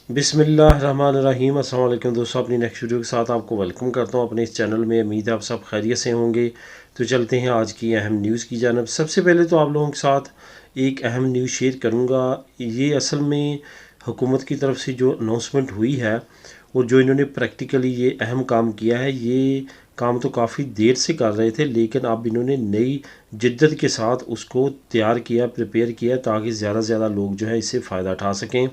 बिस्मिल्लाहिर्रहमानिर्रहीम। अस्सलाम वालेकुम दोस्तों, अपनी नेक्स्ट वीडियो के साथ आपको वेलकम करता हूँ अपने इस चैनल में। उम्मीद है आप सब खैरियत से होंगे। तो चलते हैं आज की अहम न्यूज़ की जानब। सबसे पहले तो आप लोगों के साथ एक अहम न्यूज़ शेयर करूँगा। ये असल में हुकूमत की तरफ से जो अनाउंसमेंट हुई है और जो इन्होंने प्रैक्टिकली ये अहम काम किया है, ये काम तो काफ़ी देर से कर रहे थे, लेकिन अब इन्होंने नई जिद्दत के साथ उसको तैयार किया, प्रिपेयर किया, ताकि ज़्यादा से ज़्यादा लोग जो है इससे फ़ायदा उठा सकें।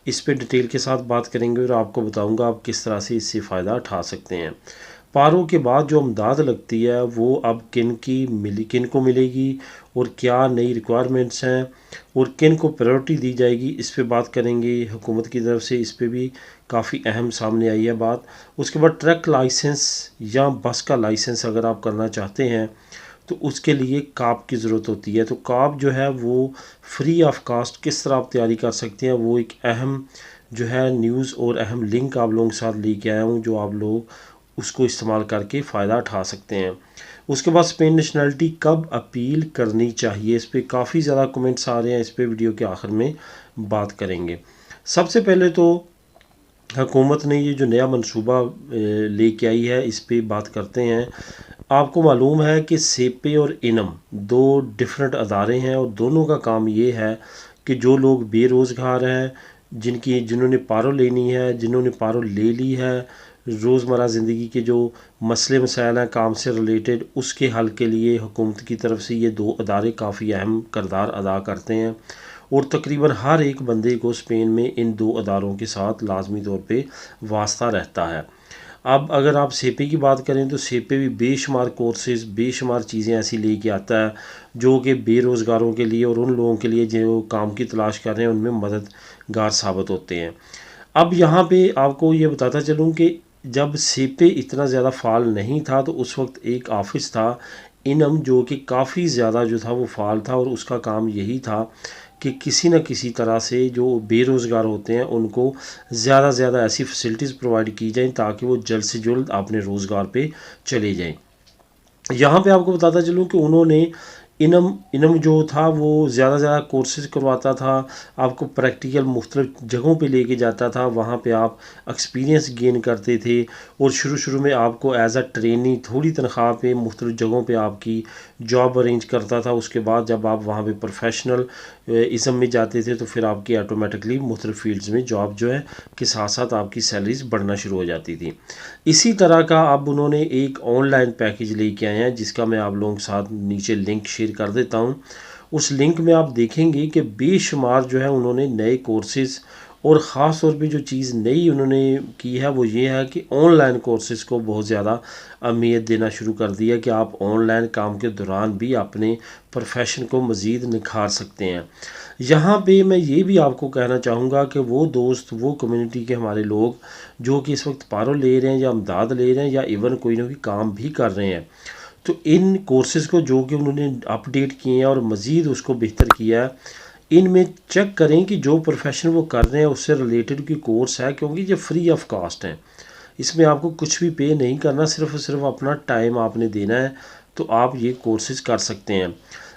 इस पे डिटेल के साथ बात करेंगे और आपको बताऊंगा आप किस तरह से इससे फ़ायदा उठा सकते हैं। पारों के बाद जो अमदाद लगती है वो अब किन को मिलेगी और क्या नई रिक्वायरमेंट्स हैं और किन को प्रायोरिटी दी जाएगी, इस पे बात करेंगे। हुकूमत की तरफ से इस पे भी काफ़ी अहम सामने आई है बात। उसके बाद ट्रक लाइसेंस या बस का लाइसेंस अगर आप करना चाहते हैं तो उसके लिए काप की ज़रूरत होती है। तो काप जो है वो फ्री ऑफ कास्ट किस तरह आप तैयारी कर सकते हैं, वो एक अहम जो है न्यूज़ और अहम लिंक आप लोगों के साथ लेके आया हूँ, जो आप लोग उसको इस्तेमाल करके फ़ायदा उठा सकते हैं। उसके बाद स्पेन नेशनलिटी कब अपील करनी चाहिए, इस पर काफ़ी ज़्यादा कमेंट्स आ रहे हैं। इस पर वीडियो के आखिर में बात करेंगे। सबसे पहले तो हुकूमत ने ये जो नया मंसूबा लेके आई है, इस पे बात करते हैं। आपको मालूम है कि सेपे और इनम दो डिफरेंट अदारे हैं और दोनों का काम ये है कि जो लोग बेरोज़गार हैं, जिन्होंने पारो लेनी है, जिन्होंने पारो ले ली है, रोज़मर्रा ज़िंदगी के जो मसले मसाइल हैं काम से रिलेटेड, उसके हल के लिए हुकूमत की तरफ से ये दो अदारे काफ़ी अहम किरदार अदा करते हैं। और तकरीबन हर एक बंदे को स्पेन में इन दो अदारों के साथ लाजमी तौर पे वास्ता रहता है। अब अगर आप सेपे की बात करें तो सेपे भी बेशुमार कोर्सेज, बेशुमार चीज़ें ऐसी लेके आता है जो कि बेरोज़गारों के लिए और उन लोगों के लिए जो काम की तलाश कर रहे हैं उनमें मददगार साबित होते हैं। अब यहाँ पे आपको ये बताता चलूँ कि जब सेपे इतना ज़्यादा फाल नहीं था तो उस वक्त एक ऑफिस था इनम, जो कि काफ़ी ज़्यादा जो था वो फाल था और उसका काम यही था कि किसी न किसी तरह से जो बेरोज़गार होते हैं उनको ज़्यादा से ज़्यादा ऐसी फैसिलिटीज़ प्रोवाइड की जाएँ ताकि वो जल्द से जल्द अपने रोज़गार पे चले जाएं। यहाँ पे आपको बताता चलूँ कि उन्होंने इनम इनम जो था वो ज़्यादा से ज़्यादा कोर्सेज करवाता था, आपको प्रैक्टिकल मुख्तलिफ जगहों पे लेके जाता था, वहाँ पे आप एक्सपीरियंस गेन करते थे और शुरू शुरू में आपको एज अ ट्रेनी थोड़ी तनख्वाह पे मुख्तलिफ जगहों पे आपकी जॉब अरेंज करता था। उसके बाद जब आप वहाँ पे प्रोफेशनल इसम में जाते थे तो फिर आपकी ऑटोमेटिकली मुख्तलिफ फील्ड्स में जॉब जो है के साथ साथ आपकी सैलरीज बढ़ना शुरू हो जाती थी। इसी तरह का अब उन्होंने एक ऑनलाइन पैकेज लेके आए हैं जिसका मैं आप लोगों के साथ नीचे लिंक शेयर कर देता हूँ। उस लिंक में आप देखेंगे कि बेशुमार जो है उन्होंने नए कोर्सेज़ और ख़ास तौर पे जो चीज़ नई उन्होंने की है वो ये है कि ऑनलाइन कोर्सेज़ को बहुत ज़्यादा अहमियत देना शुरू कर दिया कि आप ऑनलाइन काम के दौरान भी अपने प्रोफेशन को मज़ीद निखार सकते हैं। यहाँ पे मैं ये भी आपको कहना चाहूँगा कि वो दोस्त, वो कम्युनिटी के हमारे लोग जो कि इस वक्त पारो ले रहे हैं या अमदाद ले रहे हैं या इवन कोई ना कोई काम भी कर रहे हैं, तो इन कोर्सेज़ को जो कि उन्होंने अपडेट किए हैं और मज़ीद उसको बेहतर किया है, इनमें चेक करें कि जो प्रोफेशन वो कर रहे हैं उससे रिलेटेड कोई कोर्स है, क्योंकि ये फ्री ऑफ कास्ट हैं। इसमें आपको कुछ भी पे नहीं करना, सिर्फ और सिर्फ अपना टाइम आपने देना है, तो आप ये कोर्सेज़ कर सकते हैं।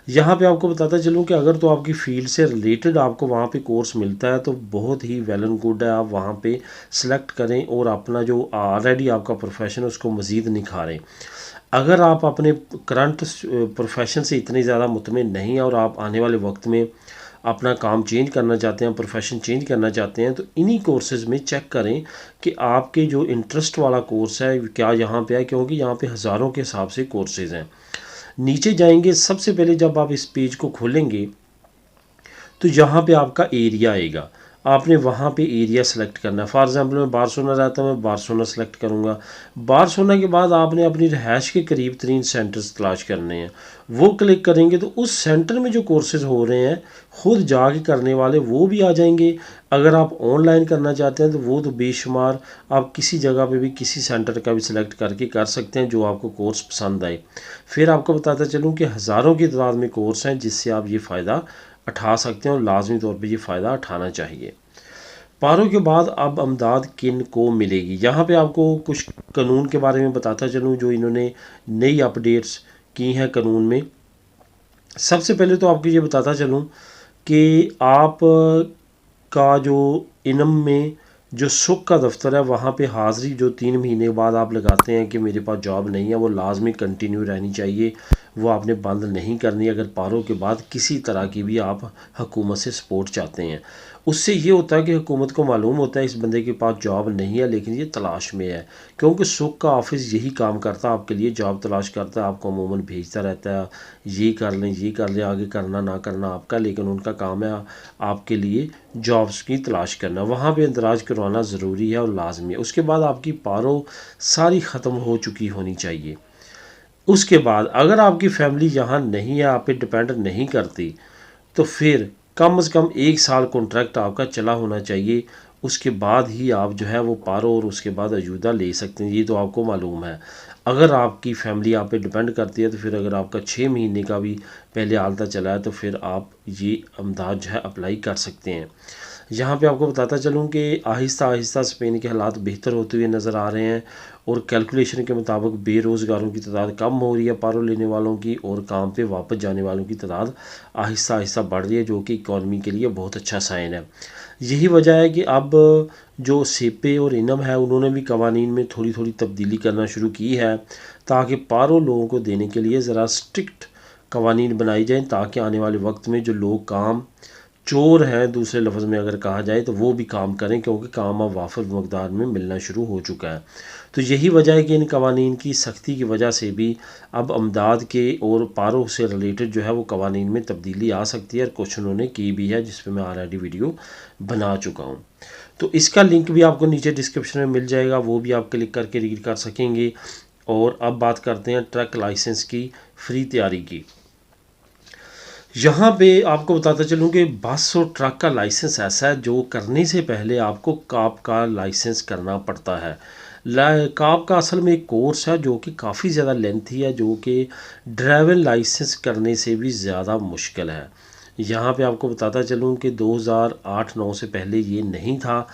यहाँ पे आपको बताता चलूँ कि अगर तो आपकी फ़ील्ड से रिलेटेड आपको वहाँ पे कोर्स मिलता है तो बहुत ही वेल एंड गुड है, आप वहाँ पे सेलेक्ट करें और अपना जो ऑलरेडी आपका प्रोफेशन है उसको मज़ीद निखारें। अगर आप अपने करंट प्रोफेशन से इतने ज़्यादा मुतमिन नहीं है और आप आने वाले वक्त में अपना काम चेंज करना चाहते हैं, प्रोफेशन चेंज करना चाहते हैं, तो इन्हीं कोर्सेज़ में चेक करें कि आपके जो इंटरेस्ट वाला कोर्स है क्या यहाँ पे है, क्योंकि यहाँ पे हज़ारों के हिसाब से कोर्सेज़ हैं। नीचे जाएंगे, सबसे पहले जब आप इस पेज को खोलेंगे तो यहाँ पे आपका एरिया आएगा, आपने वहाँ पे एरिया सेलेक्ट करना है। फॉर एग्ज़ाम्पल मैं बारसोना रहता हूँ, मैं बारसोना सेलेक्ट करूँगा। बारसोना के बाद आपने अपनी रिहाइश के करीब तरीन सेंटर्स तलाश करने हैं, वो क्लिक करेंगे तो उस सेंटर में जो कोर्सेज़ हो रहे हैं ख़ुद जाके करने वाले वो भी आ जाएंगे। अगर आप ऑनलाइन करना चाहते हैं तो वो तो बेशुमार, आप किसी जगह पे भी किसी सेंटर का भी सिलेक्ट करके कर सकते हैं जो आपको कोर्स पसंद आए। फिर आपको बताता चलूँ कि हज़ारों की तादाद में कोर्स हैं जिससे आप ये फ़ायदा उठा सकते हैं और लाजमी तौर पे ये फ़ायदा उठाना चाहिए। पारों के बाद अब अमदाद किन को मिलेगी, यहाँ पे आपको कुछ कानून के बारे में बताता चलूँ जो इन्होंने नई अपडेट्स की हैं कानून में। सबसे पहले तो आपको ये बताता चलूँ कि आप का जो इनम में जो सुख का दफ्तर है वहाँ पे हाज़िरी जो 3 महीने बाद आप लगाते हैं कि मेरे पास जॉब नहीं है, वो लाजमी कंटिन्यू रहनी चाहिए, वो आपने बंद नहीं करनी अगर पारों के बाद किसी तरह की भी आप हुकूमत से सपोर्ट चाहते हैं। उससे ये होता है कि हुकूमत को मालूम होता है इस बंदे के पास जॉब नहीं है लेकिन ये तलाश में है, क्योंकि सुख का ऑफिस यही काम करता है, आपके लिए जॉब तलाश करता है, आपको अमूमन भेजता रहता है ये कर लें ये कर लें, आगे करना ना करना आपका, लेकिन उनका काम है आपके लिए जॉब्स की तलाश करना। वहाँ पे इंदराज करवाना ज़रूरी है और लाजमी है। उसके बाद आपकी पारो सारी ख़त्म हो चुकी होनी चाहिए। उसके बाद अगर आपकी फैमिली यहाँ नहीं है, आप पे डिपेंड नहीं करती, तो फिर कम से कम 1 साल कॉन्ट्रैक्ट आपका चला होना चाहिए। उसके बाद ही आप जो है वो पारो और उसके बाद अजूदा ले सकते हैं, ये तो आपको मालूम है। अगर आपकी फैमिली आप पे डिपेंड करती है तो फिर अगर आपका 6 महीने का भी पहले आलता चला है तो फिर आप ये अमदाद जो है अप्लाई कर सकते हैं। यहाँ पे आपको बताता चलूँ कि आहिस्ता आहिस्ता स्पेन के हालात बेहतर होते हुए नज़र आ रहे हैं और कैलकुलेशन के मुताबिक बेरोज़गारों की तादाद कम हो रही है पारो लेने वालों की, और काम पे वापस जाने वालों की तादाद आहिस्ता आहिस्ता बढ़ रही है, जो कि इकॉनमी के लिए बहुत अच्छा साइन है। यही वजह है कि अब जो सेपे और इनम है उन्होंने भी कवानीन में थोड़ी थोड़ी तब्दीली करना शुरू की है, ताकि पारो लोगों को देने के लिए ज़रा स्ट्रिक्ट कवानीन बनाई जाएँ, ताकि आने वाले वक्त में जो लोग काम चोर हैं दूसरे लफ्ज़ में अगर कहा जाए तो वो भी काम करें, क्योंकि काम अब वाफिर मकदार में मिलना शुरू हो चुका है। तो यही वजह है कि इन कवानीन की सख्ती की वजह से भी अब अमदाद के और पारों से रिलेटेड जो है वो कवानीन में तब्दीली आ सकती है, और कुछ उन्होंने की भी है जिस पर मैं ऑलरेडी वीडियो बना चुका हूँ। तो इसका लिंक भी आपको नीचे डिस्क्रिप्शन में मिल जाएगा, वो भी आप क्लिक करके रीड कर सकेंगे। और अब बात करते हैं ट्रक लाइसेंस की फ्री तैयारी की। यहाँ पे आपको बताता चलूँ कि बस और ट्रक का लाइसेंस ऐसा है जो करने से पहले आपको काप का लाइसेंस करना पड़ता है। काप का असल में एक कोर्स है जो कि काफ़ी ज़्यादा लेंथी है, जो कि ड्राइविंग लाइसेंस करने से भी ज़्यादा मुश्किल है। यहाँ पे आपको बताता चलूँ कि 2008-9 से पहले ये नहीं था।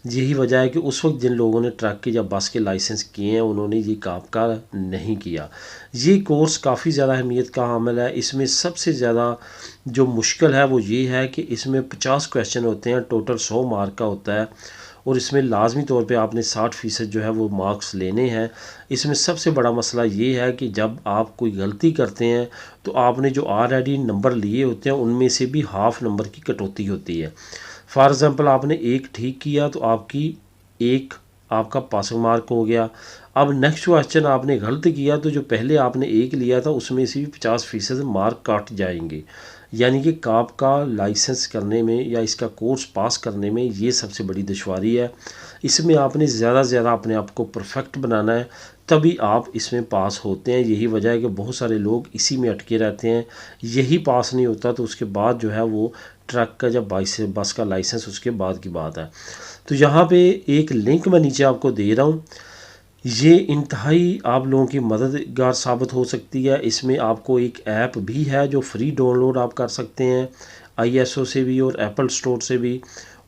यही वजह है कि उस वक्त जिन लोगों ने ट्रक के या बस के लाइसेंस किए हैं उन्होंने ये काप का नहीं किया। ये कोर्स काफ़ी ज़्यादा अहमियत का हामिल है। इसमें सबसे ज़्यादा जो मुश्किल है वो ये है कि इसमें 50 क्वेश्चन होते हैं, टोटल 100 मार्क का होता है, और इसमें लाजमी तौर पे आपने 60% जो है वो मार्क्स लेने हैं। इसमें सबसे बड़ा मसला ये है कि जब आप कोई गलती करते हैं तो आपने जो ऑलरेडी नंबर लिए होते हैं उनमें से भी हाफ़ नंबर की कटौती होती है। फॉर एग्ज़ाम्पल आपने एक ठीक किया तो आपका पासिंग मार्क हो गया। अब नेक्स्ट क्वेश्चन आपने गलत किया तो जो पहले आपने एक लिया था उसमें से भी 50% मार्क काट जाएंगे। यानी कि काप का लाइसेंस करने में या इसका कोर्स पास करने में ये सबसे बड़ी दुश्वारी है। इसमें आपने ज़्यादा से ज़्यादा अपने आप को परफेक्ट बनाना है, तभी आप इसमें पास होते हैं। यही वजह है कि बहुत सारे लोग इसी में अटके रहते हैं। यही पास नहीं होता तो उसके बाद जो है वो ट्रक का या बस का लाइसेंस उसके बाद की बात है। तो यहाँ पे एक लिंक मैं नीचे आपको दे रहा हूँ, ये इंतहाई आप लोगों की मददगार साबित हो सकती है। इसमें आपको एक ऐप भी है जो फ्री डाउनलोड आप कर सकते हैं, ISO से भी और एप्पल स्टोर से भी।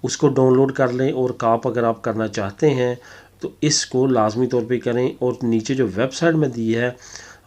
उसको डाउनलोड कर लें और काप अगर आप करना चाहते हैं तो इसको लाजमी तौर पे करें। और नीचे जो वेबसाइट में दी है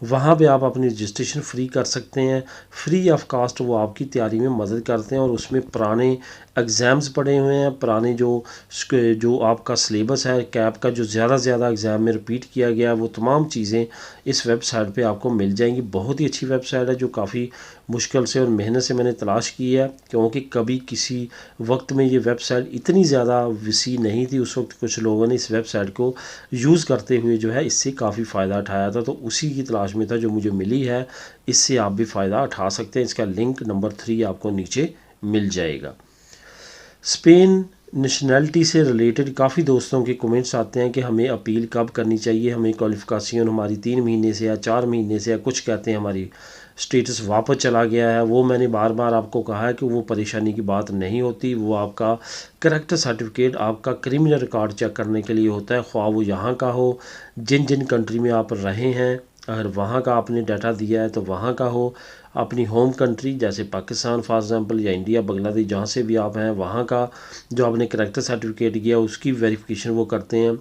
वहाँ पे आप अपनी रजिस्ट्रेशन फ्री कर सकते हैं, फ्री ऑफ कास्ट। वो आपकी तैयारी में मदद करते हैं और उसमें पुराने एग्ज़ाम्स पड़े हुए हैं, पुराने जो आपका सिलेबस है कैप का, जो ज़्यादा से ज़्यादा एग्ज़ाम में रिपीट किया गया है, वो तमाम चीज़ें इस वेबसाइट पे आपको मिल जाएंगी। बहुत ही अच्छी वेबसाइट है जो काफ़ी मुश्किल से और मेहनत से मैंने तलाश की है, क्योंकि कभी किसी वक्त में ये वेबसाइट इतनी ज़्यादा वसी नहीं थी। उस वक्त कुछ लोगों ने इस वेबसाइट को यूज़ करते हुए जो है इससे काफ़ी फ़ायदा उठाया था, तो उसी की तलाश में था जो मुझे मिली है। इससे आप भी फ़ायदा उठा सकते हैं। इसका लिंक नंबर 3 आपको नीचे मिल जाएगा। स्पेन नेशनैलिटी से रिलेटेड काफ़ी दोस्तों के कमेंट्स आते हैं कि हमें अपील कब करनी चाहिए, हमें क्वालिफ़िकेशन हमारी 3 महीने से या 4 महीने से, या कुछ कहते हैं हमारी स्टेटस वापस चला गया है। वो मैंने बार बार आपको कहा है कि वो परेशानी की बात नहीं होती। वो आपका करैक्टर सर्टिफिकेट आपका क्रिमिनल रिकॉर्ड चेक करने के लिए होता है, ख्वाह वो यहाँ का हो, जिन जिन कंट्री में आप रहे हैं, अगर वहाँ का आपने डाटा दिया है तो वहाँ का हो, अपनी होम कंट्री जैसे पाकिस्तान फॉर एग्ज़ाम्पल या इंडिया, बांग्लादेश, जहाँ से भी आप हैं वहाँ का जो आपने करैक्टर सर्टिफिकेट किया उसकी वेरिफिकेशन वो करते हैं।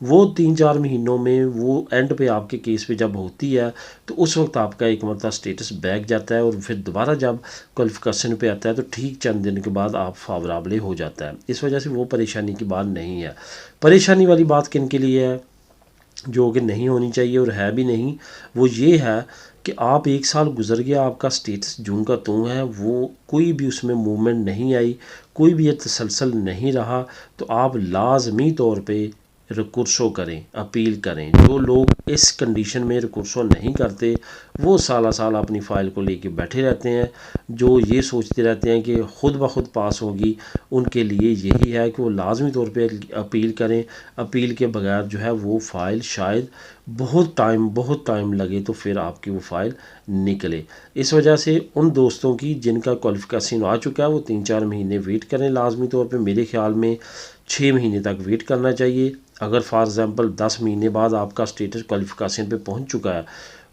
वो 3-4 महीनों में वो एंड पे आपके केस पे जब होती है तो उस वक्त आपका एक मतलब स्टेटस बैक जाता है और फिर दोबारा जब क्वालिफिकेशन पे आता है तो ठीक चंद दिन के बाद आप फावराबले हो जाता है। इस वजह से वो परेशानी की बात नहीं है। परेशानी वाली बात किन के लिए है, जो कि नहीं होनी चाहिए और है भी नहीं, वो ये है कि आप 1 साल गुजर गया, आपका स्टेटस जूं का त्यों है, वो कोई भी उसमें मूवमेंट नहीं आई, कोई भी ये तसलसल नहीं रहा, तो आप लाजमी तौर पे रिकुर्सो करें, अपील करें। जो लोग इस कंडीशन में रिकुर्सो नहीं करते वो साला साल अपनी फ़ाइल को लेके बैठे रहते हैं। जो ये सोचते रहते हैं कि ख़ुद ब खुद पास होगी, उनके लिए यही है कि वो लाजमी तौर पे अपील करें। अपील के बगैर जो है वो फ़ाइल शायद बहुत टाइम लगे तो फिर आपकी वो फ़ाइल निकले। इस वजह से उन दोस्तों की जिनका क्वालिफिकेशन आ चुका है वो 3-4 महीने वेट करें लाजमी तौर पे। मेरे ख्याल में 6 महीने तक वेट करना चाहिए। अगर फॉर एग्ज़ाम्पल 10 महीने बाद आपका स्टेटस क्वालिफिकेशन पे पहुंच चुका है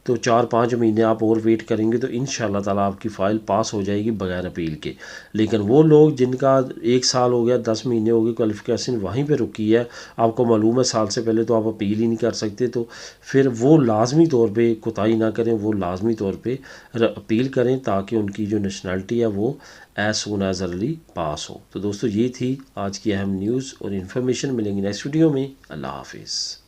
तो 4-5 महीने आप और वेट करेंगे तो इंशाल्लाह ताला आपकी फ़ाइल पास हो जाएगी बगैर अपील के। लेकिन वो लोग जिनका 1 साल हो गया, 10 महीने हो गए, क्वालिफिकेशन वहीं पे रुकी है, आपको मालूम है साल से पहले तो आप अपील ही नहीं कर सकते, तो फिर वो लाजमी तौर पे कोताही ना करें, वो लाजमी तौर पे अपील करें ताकि उनकी जो नेशनलिटी है वो एज सून एज अर्ली पास हो। तो दोस्तों ये थी आज की अहम न्यूज़ और इन्फॉर्मेशन। मिलेंगी नेक्स्ट वीडियो में। अल्लाह हाफिज़।